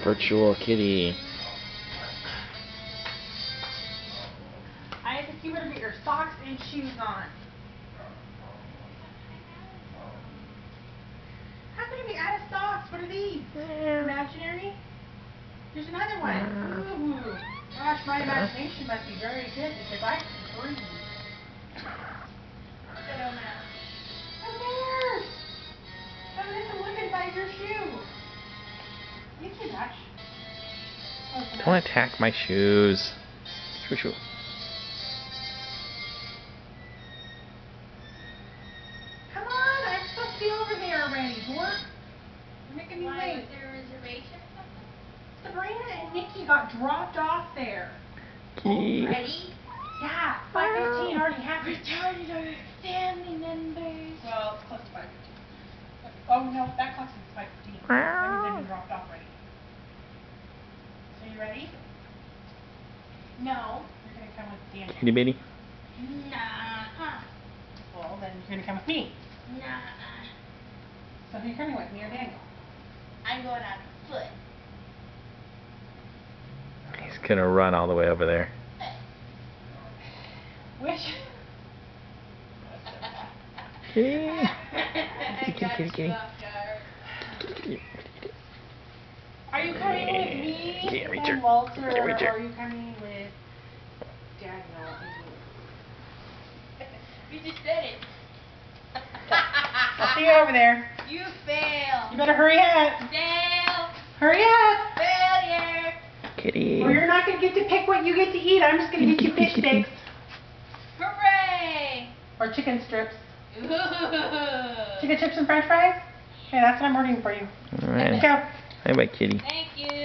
Virtual kitty. I think you better get your socks and shoes on. How can you be out of socks? What are these? Imaginary? There's another one. Ooh. Gosh, my imagination must be very good because I can breathe. Come here! Come in and look inside your shoe. You can touch. Don't attack my shoes. Shoo shoo. Come on, I'm supposed to be over there already, Dork. You're making me Why, wait. was there a reservation or something? Sabrina and Nikki got dropped off there. Kitty. Ready? Yeah, 5:15 already happened. Retarded our family members. Well, it's close to 5:15. Oh no, that clock says 5:15. That means they've been dropped off already. So you ready? No. You're gonna come with Daniel. Kitty bitty. Nah. Well, then you're gonna come with me. Nah. So who are you coming with, me or Daniel? I'm going on foot. He's gonna run all the way over there. Which? Kitty. I got kitty, you kitty. off guard. Kitty. Are you coming with me Can't reach and her. Walter, Can't or reach her. are you coming with Daniel and Luke? You just said it. I'll see you over there. You fail. You better hurry up. Fail. Hurry up. Failure. Kitty. Or you're not going to get to pick what you get to eat. I'm just going to get you fish sticks. Hooray. Or chicken strips. Ooh. Chicken chips and french fries? Okay, that's what I'm ordering for you. Alright. Let's go. Bye bye, kitty. Thank you.